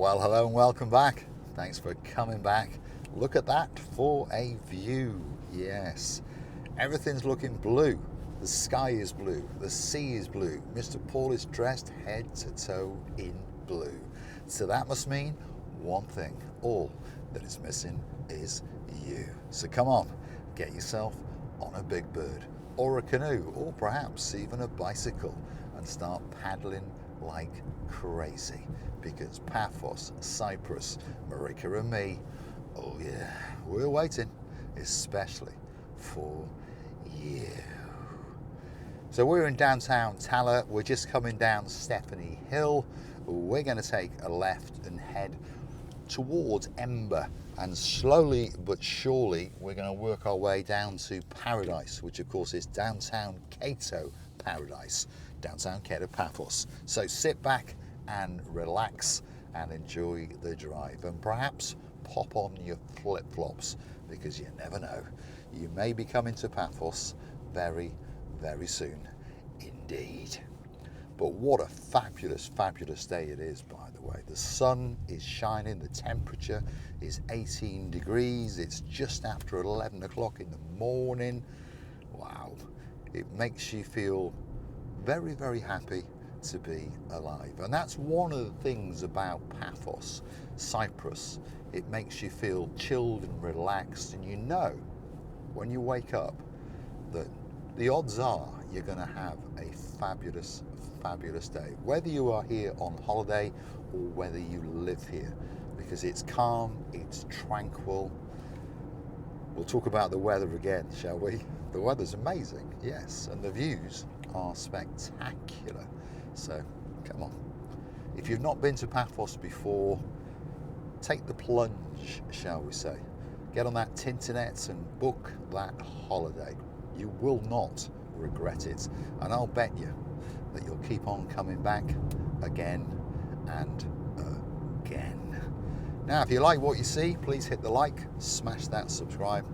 Well, hello and welcome back. Thanks for coming back. Look at that for a view. Yes, everything's looking blue. The sky is blue. The sea is blue. Mr. Paul is dressed head to toe in blue. So that must mean one thing. All that is missing is you. So come on, get yourself on a big bird or a canoe or perhaps even a bicycle and start paddling like crazy, because Paphos, Cyprus, Marika and me, oh yeah, we're waiting especially for you. So we're in downtown Tala. We're just coming down Stephanie Hill. We're going to take a left and head towards Ember, and slowly but surely we're going to work our way down to Paradise, which of course is downtown Cato Paradise, downtown Cato Paphos. So sit back and relax and enjoy the drive, and perhaps pop on your flip-flops, because you never know, you may be coming to Paphos very, very soon indeed. But what a fabulous, fabulous day it is, by the way. The sun is shining, the temperature is 18 degrees, it's just after 11 o'clock in the morning. Wow, it makes you feel very, very happy to be alive. And that's one of the things about Paphos, Cyprus. It makes you feel chilled and relaxed, and you know when you wake up that the odds are you're going to have a fabulous, fabulous day, whether you are here on holiday or whether you live here, because it's calm, it's tranquil. We'll talk about the weather again, shall we? The weather's amazing, yes, and the views are spectacular. So come on, if you've not been to Paphos before, take the plunge, shall we say. Get on that internet and book that holiday. You will not regret it, and I'll bet you that you'll keep on coming back again and again. Now, if you like what you see, please hit the like, smash that subscribe.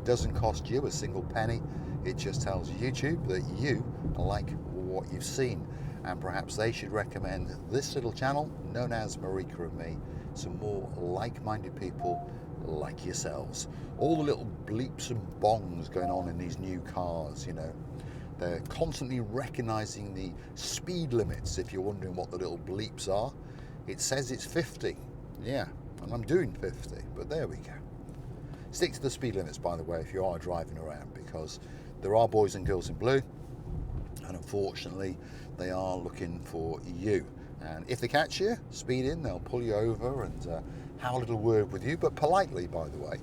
Doesn't cost you a single penny. It just tells YouTube that you like what you've seen, and perhaps they should recommend this little channel known as Marika and me to more like-minded people like yourselves. All the little bleeps and bongs going on in these new cars, you know, they're constantly recognizing the speed limits. If you're wondering what the little bleeps are, it says it's 50. Yeah, and I'm doing 50, but there we go. Stick to the speed limits, by the way, if you are driving around, because there are boys and girls in blue, and unfortunately they are looking for you. And if they catch you speeding, they'll pull you over and have a little word with you, but politely, by the way,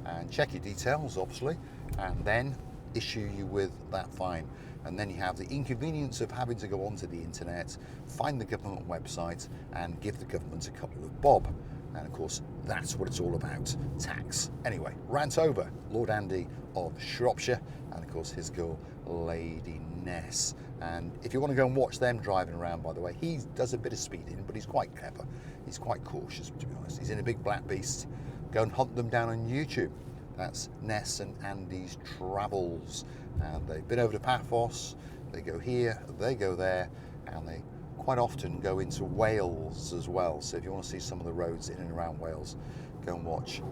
and check your details, obviously, and then issue you with that fine. And then you have the inconvenience of having to go onto the internet, find the government website, and give the government a couple of bob. And of course, that's what it's all about, tax. Anyway, rant over. Lord Andy of Shropshire, and of course his girl, Lady Ness. And if you want to go and watch them driving around, by the way, he does a bit of speeding, but he's quite clever. He's quite cautious, to be honest. He's in a big black beast. Go and hunt them down on YouTube. That's Ness and Andy's Travels. And they've been over to Paphos. They go here, they go there, and they quite often go into Wales as well. So if you want to see some of the roads in and around Wales, go and watch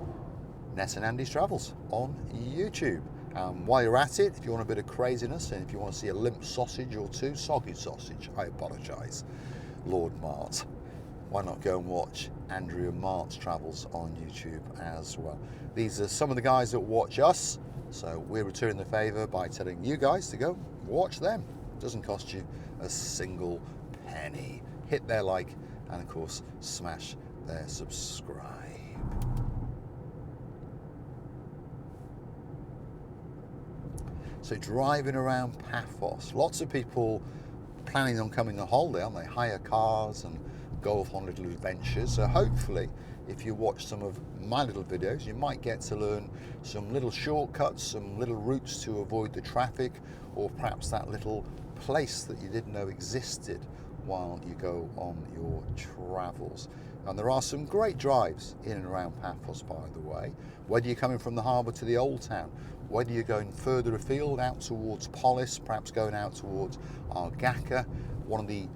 Ness and Andy's Travels on YouTube. While you're at it, if you want a bit of craziness, and if you want to see a limp sausage or two, soggy sausage, I apologise, Lord Mart, why not go and watch Andrew and Mart's Travels on YouTube as well. These are some of the guys that watch us, so we're returning the favour by telling you guys to go watch them. Doesn't cost you a single penny. Hit their like, and of course smash their subscribe. So driving around Paphos, lots of people planning on coming on holiday, aren't they? Hire cars and go off on little adventures. So hopefully, if you watch some of my little videos, you might get to learn some little shortcuts, some little routes to avoid the traffic, or perhaps that little place that you didn't know existed while you go on your travels. And there are some great drives in and around Paphos, by the way, whether you're coming from the harbour to the old town, whether you're going further afield out towards Polis, perhaps going out towards Argaka, one of the,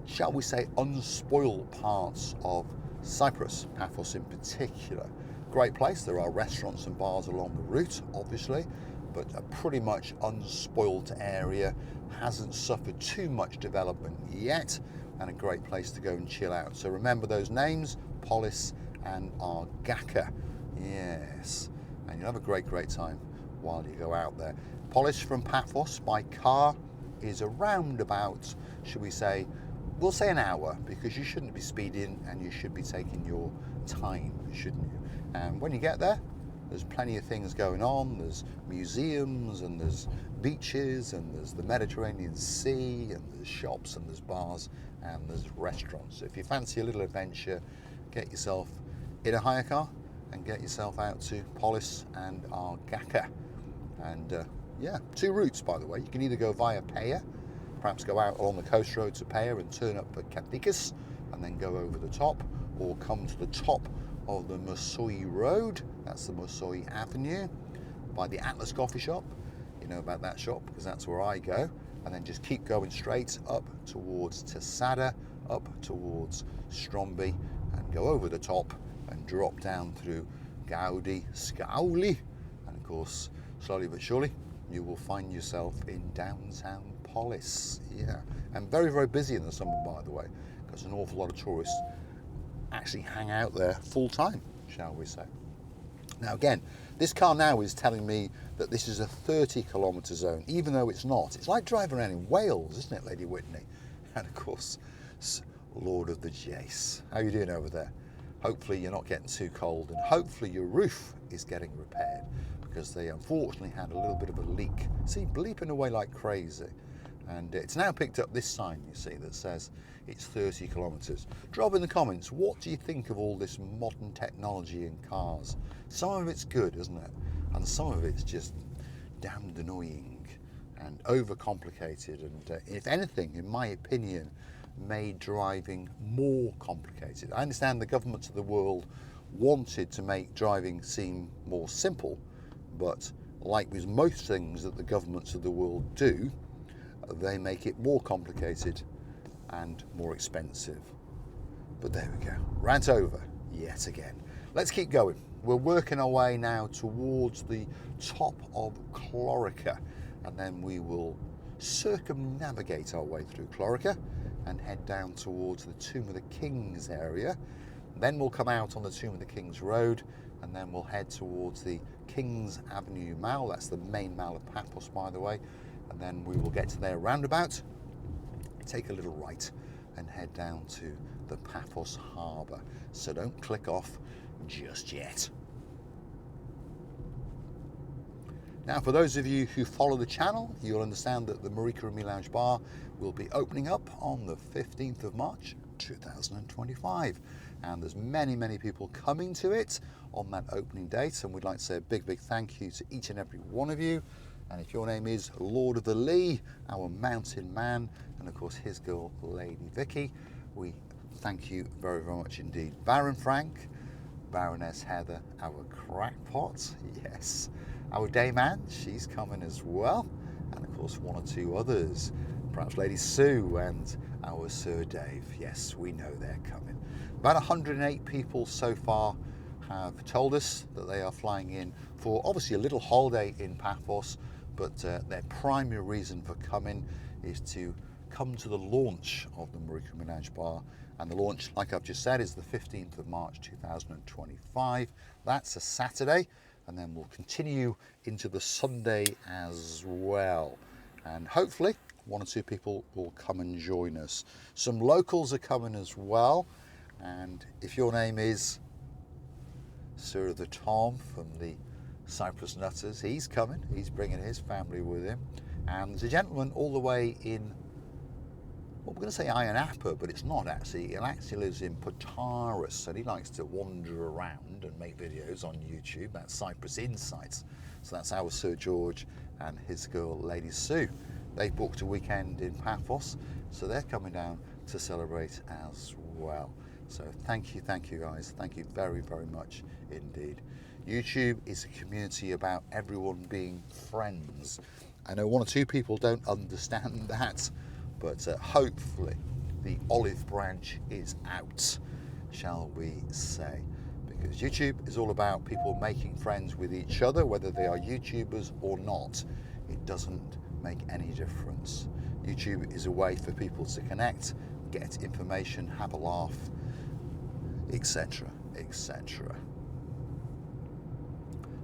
shall we say, unspoiled parts of Cyprus, Paphos in particular. Great place. There are restaurants and bars along the route, obviously, but a pretty much unspoilt area, hasn't suffered too much development yet, and a great place to go and chill out. So remember those names, Polis and Argaka. Yes, and you'll have a great time while you go out there. Polis from Paphos by car is around about, should we say, we'll say an hour, because you shouldn't be speeding and you should be taking your time, shouldn't you? And when you get there, there's plenty of things going on. There's museums and there's beaches and there's the Mediterranean Sea and there's shops and there's bars and there's restaurants. So if you fancy a little adventure, get yourself in a hire car and get yourself out to Polis and Argaka. And yeah, 2 routes, by the way. You can either go via Paya, perhaps go out along the coast road to Paya and turn up at Katikis and then go over the top, or come to the top of the Mosoi Road, that's the Mosoi Avenue, by the Atlas coffee shop. You know about that shop because that's where I go. And then just keep going straight up towards Tesada, up towards Stromby, and go over the top and drop down through Gaudi, Scauli, and of course, slowly but surely, you will find yourself in downtown Polis. Yeah, and very busy in the summer, by the way, because an awful lot of tourists actually hang out there full time, shall we say. Now again, this car now is telling me that this is a 30-kilometre zone, even though it's not. It's like driving around in Wales, isn't it, Lady Whitney? And of course, Lord of the Jace. How are you doing over there? Hopefully you're not getting too cold, and hopefully your roof is getting repaired, because they unfortunately had a little bit of a leak. See, bleeping away like crazy. And it's now picked up this sign, you see, that says it's 30 kilometres. Drop in the comments, what do you think of all this modern technology in cars? Some of it's good, isn't it? And some of it's just damned annoying and overcomplicated, and if anything, in my opinion, made driving more complicated. I understand the governments of the world wanted to make driving seem more simple, but like with most things that the governments of the world do, they make it more complicated and more expensive. But there we go, rant over yet again. Let's keep going. We're working our way now towards the top of Clorica, and then we will circumnavigate our way through Clorica and head down towards the Tomb of the Kings area. Then we'll come out on the Tomb of the Kings Road, and then we'll head towards the Kings Avenue Mall. That's the main mall of Paphos, by the way. And then we will get to their roundabout, take a little right, and head down to the Paphos Harbour. So don't click off just yet. Now, for those of you who follow the channel, you'll understand that the Marika and Me Lounge Bar will be opening up on the 15th of March 2025. And there's many people coming to it on that opening date, and we'd like to say a big thank you to each and every one of you. And if your name is Lord of the Lee, our mountain man, and of course his girl Lady Vicky, we thank you very much indeed. Baron Frank, Baroness Heather, our crackpot, yes, our Dayman, she's coming as well, and of course 1 or 2 others, perhaps Lady Sue and our Sir Dave. Yes, we know they're coming. About 108 people so far have told us that they are flying in for obviously a little holiday in Paphos, but their primary reason for coming is to come to the launch of the Marika and Me Lounge Bar. And the launch, like I've just said, is the 15th of March 2025. That's a Saturday, and then we'll continue into the Sunday as well. And hopefully 1 or 2 people will come and join us. Some locals are coming as well, and if your name is Sir the Tom from the Cyprus Nutters, he's coming, he's bringing his family with him. And there's a gentleman all the way in, well, we're going to say Ayia Napa, but it's not actually. He actually lives in Pataras, and he likes to wander around and make videos on YouTube. That's Cyprus Insights. So that's our Sir George and his girl Lady Sue. They booked a weekend in Paphos, so they're coming down to celebrate as well. So thank you guys, thank you very much indeed. YouTube is a community about everyone being friends. I know 1 or 2 people don't understand that, but hopefully the olive branch is out. shall we say. Because YouTube is all about people making friends with each other, whether they are YouTubers or not. It doesn't make any difference. YouTube is a way for people to connect, get information, have a laugh, etc., etc.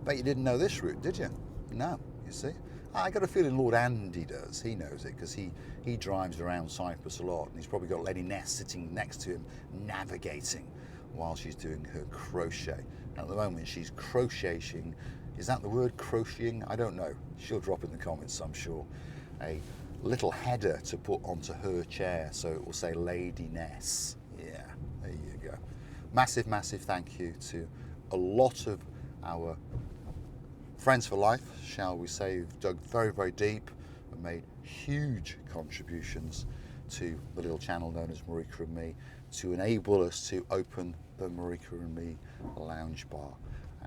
Bet you didn't know this route, did you? No, you see. I got a feeling Lord Andy does. He knows it because he drives around Cyprus a lot, and he's probably got Lady Ness sitting next to him, navigating while she's doing her crochet. And at the moment, she's crocheting. Is that the word, crocheting? I don't know. She'll drop in the comments, I'm sure. A little header to put onto her chair, so it will say Lady Ness. Yeah, there you go. Massive, massive thank you to a lot of our friends for life, shall we say, who've dug very, very deep and made huge contributions to the little channel known as Marika and Me, to enable us to open the Marika and Me lounge bar.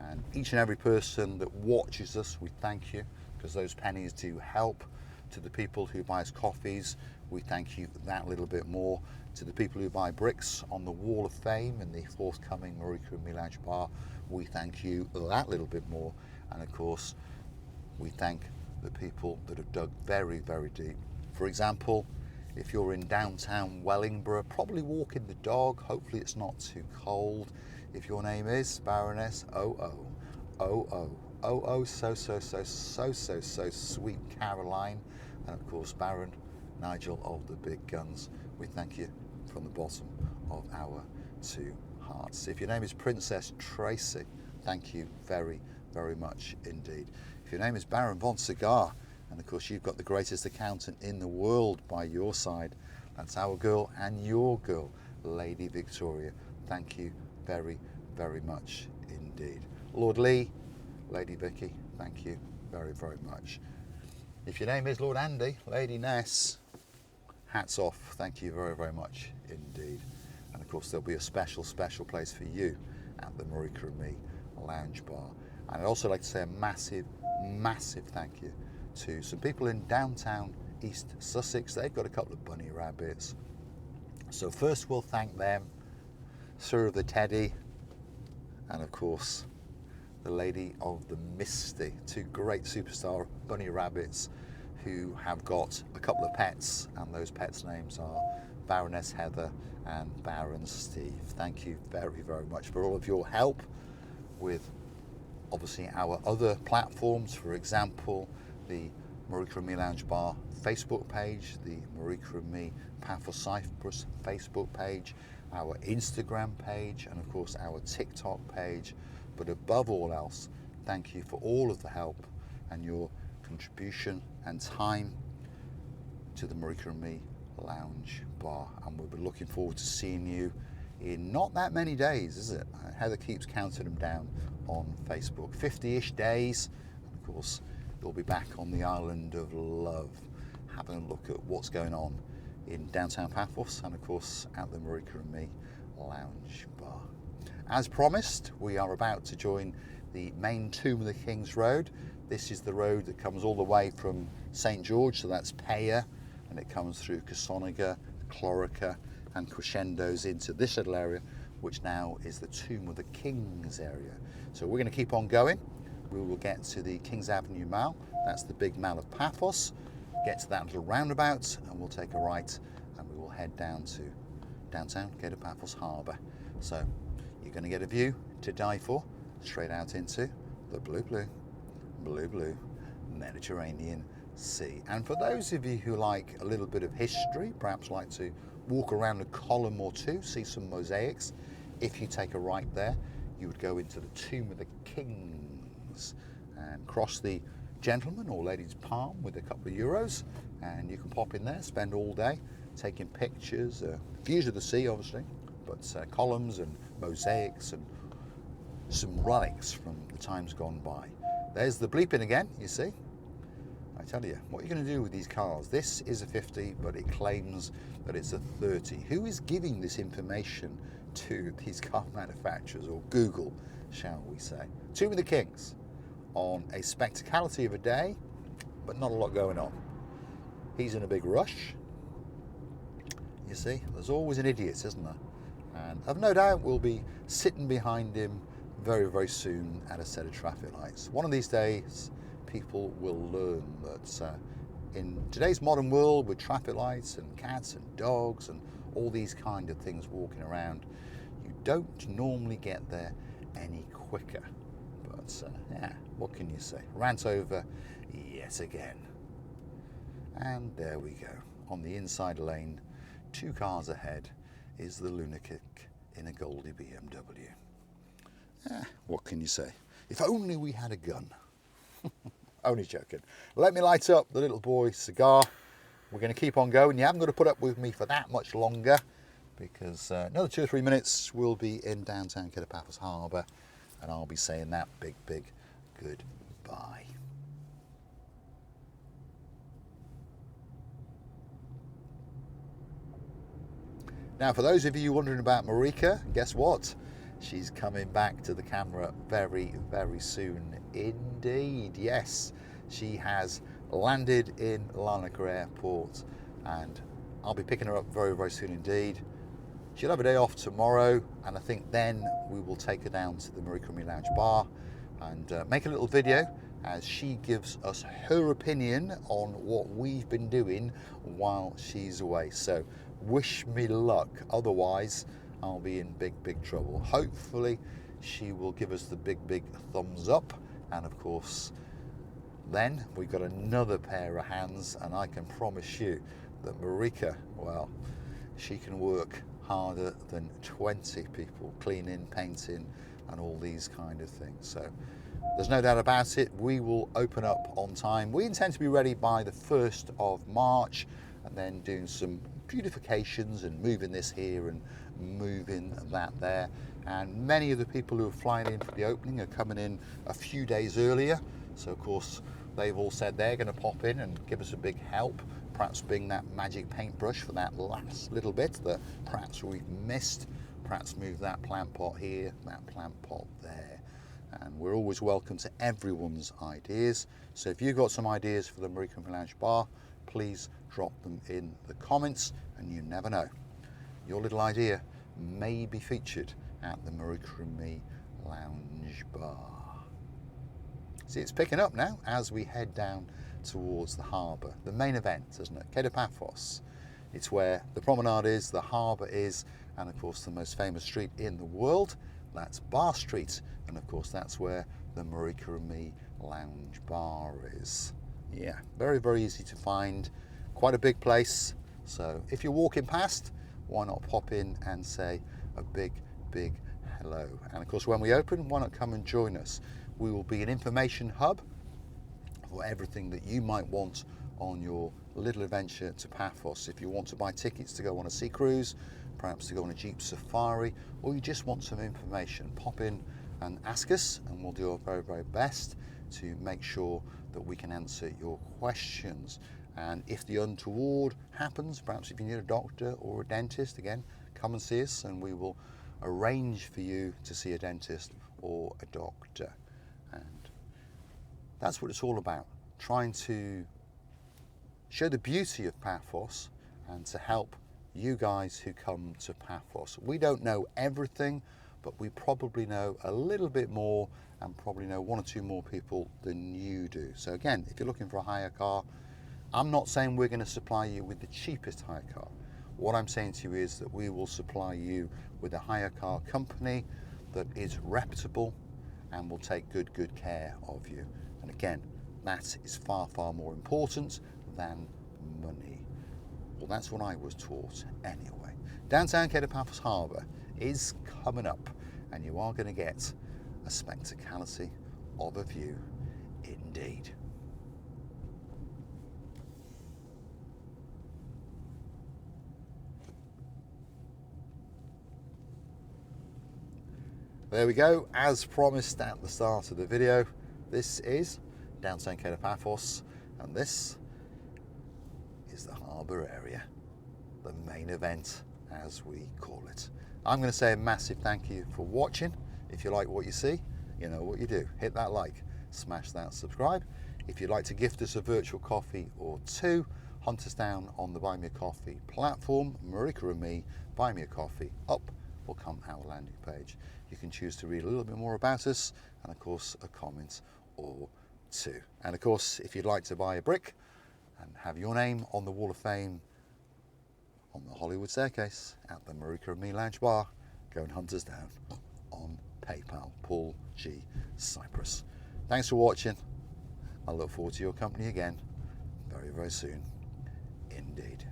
And each and every person that watches us, we thank you, because those pennies do help. To the people who buy us coffees, we thank you that little bit more. To the people who buy bricks on the Wall of Fame in the forthcoming Marika and Me lounge bar, we thank you that little bit more. And of course, we thank the people that have dug very, very deep. For example, if you're in downtown Wellingborough, probably walking the dog, hopefully it's not too cold. If your name is Baroness so sweet Caroline, and of course Baron Nigel of the Big Guns, we thank you from the bottom of our two hearts. If your name is Princess Tracy, thank you very, very much indeed. If your name is Baron Von Cigar, and of course you've got the greatest accountant in the world by your side, that's our girl and your girl, Lady Victoria. Thank you very, very much indeed. Lord Lee, Lady Vicky, thank you very, very much. If your name is Lord Andy, Lady Ness, hats off, thank you very, very much indeed. And of course there'll be a special, special place for you at the Marika and Me lounge bar. And I'd also like to say a massive, massive thank you to some people in downtown East Sussex. They've got a couple of bunny rabbits. So first we'll thank them, Sir of the Teddy, and of course the Lady of the Misty, two great superstar bunny rabbits who have got a couple of pets, and those pets' names are Baroness Heather and Baron Steve. Thank you very, very much for all of your help with obviously our other platforms, for example the Marika and Me Lounge Bar Facebook page, the Marika and Me Paphos Cyprus Facebook page, our Instagram page, and of course our TikTok page. But above all else, thank you for all of the help and your contribution and time to the Marika and Me Lounge Bar. And we'll be looking forward to seeing you in not that many days, is it? Heather keeps counting them down on Facebook. 50-ish days. And of course, we'll be back on the island of love, having a look at what's going on in downtown Paphos and of course at the Marika and Me Lounge Bar. As promised, we are about to join the main Tomb of the Kings Road. This is the road that comes all the way from St George, so that's Paya, and it comes through Cassoniga, Clorica, and crescendos into this little area, which now is the Tomb of the Kings area. So we're going to keep on going. We will get to the Kings Avenue Mall, that's the big mall of Paphos, get to that little roundabout, and we'll take a right, and we will head down to downtown, go to Paphos Harbour. So you're going to get a view to die for, straight out into the blue Mediterranean Sea. And for those of you who like a little bit of history, perhaps like to walk around a column or two, see some mosaics, if you take a right there, you would go into the Tomb of the Kings and cross the gentleman or lady's palm with a couple of euros, and you can pop in there, spend all day taking pictures, views of the sea obviously, but columns and mosaics and some relics from the times gone by. There's the bleeping again, you see. I tell you, what are you going to do with these cars? This is a 50, but it claims that it's a 30. Who is giving this information to these car manufacturers, or Google, shall we say? Tomb of the Kings, on a spectacality of a day, but not a lot going on. He's in a big rush. You see, there's always an idiot, isn't there? And I've no doubt we'll be sitting behind him very, very soon at a set of traffic lights. One of these days, people will learn that in today's modern world with traffic lights and cats and dogs and all these kind of things walking around, you don't normally get there any quicker. But yeah, what can you say? Rant over yet again. And there we go. On the inside lane, 2 cars ahead, is the lunatic in a Goldie BMW. What can you say? If only we had a gun. Only joking. Let me light up the little boy cigar. We're going to keep on going. You haven't got to put up with me for that much longer, because another 2 or 3 minutes we'll be in downtown Paphos Harbour, and I'll be saying that big goodbye. Now, for those of you wondering about Marika, guess what? She's coming back to the camera very, very soon indeed. Yes, she has landed in Larnaca Airport, and I'll be picking her up very, very soon indeed. She'll have a day off tomorrow, and I think then we will take her down to the Marika and Me Lounge bar and make a little video as she gives us her opinion on what we've been doing while she's away. So wish me luck, otherwise I'll be in big trouble. Hopefully she will give us the big thumbs up, and of course then we've got another pair of hands, and I can promise you that Marika, well, she can work harder than 20 people cleaning, painting and all these kind of things. So there's no doubt about it, we will open up on time. We intend to be ready by the 1st of March, and then doing some beautifications and moving this here and moving that there. And many of the people who are flying in for the opening are coming in a few days earlier, so of course they've all said they're going to pop in and give us a big help, perhaps bring that magic paintbrush for that last little bit that perhaps we've missed, perhaps move that plant pot here, that plant pot there. And we're always welcome to everyone's ideas, so if you've got some ideas for the Marika and Me Lounge bar, please drop them in the comments, and you never know, your little idea may be featured at the Marika and Me Lounge bar. See, it's picking up now as we head down towards the harbour, the main event, isn't it? Paphos. It's where the promenade is, the harbour is, and of course the most famous street in the world, that's Bar Street, and of course that's where the Marika and Me Lounge bar is. Yeah, very, very easy to find, quite a big place, so if you're walking past, why not pop in and say a big hello. And of course when we open, why not come and join us? We will be an information hub for everything that you might want on your little adventure to Paphos. If you want to buy tickets to go on a sea cruise, perhaps to go on a Jeep safari, or you just want some information, pop in and ask us, and we'll do our very, very best to make sure that we can answer your questions. And if the untoward happens, perhaps if you need a doctor or a dentist, again, come and see us, and we will arrange for you to see a dentist or a doctor. And that's what it's all about, trying to show the beauty of Paphos and to help you guys who come to Paphos. We don't know everything, but we probably know a little bit more, and probably know 1 or 2 more people than you do. So again, if you're looking for a hire car, I'm not saying we're going to supply you with the cheapest hire car. What I'm saying to you is that we will supply you with a hire car company that is reputable and will take good care of you. And again, that is far more important than money. Well, that's what I was taught anyway. Downtown Paphos Harbour is coming up, and you are going to get a spectacality of a view indeed. There we go, as promised at the start of the video, this is downtown Paphos, and this is the harbour area, the main event as we call it. I'm going to say a massive thank you for watching. If you like what you see, you know what you do. Hit that like, smash that subscribe. If you'd like to gift us a virtual coffee or 2, hunt us down on the Buy Me a Coffee platform. Marika and Me, Buy Me a Coffee, up will come our landing page. You can choose to read a little bit more about us, and of course a comment or two. And of course, if you'd like to buy a brick and have your name on the Wall of Fame on the Hollywood staircase at the Marika and Me Lounge Bar, go and hunt us down on PayPal. Paul G. Cyprus. Thanks for watching. I look forward to your company again very, very soon indeed.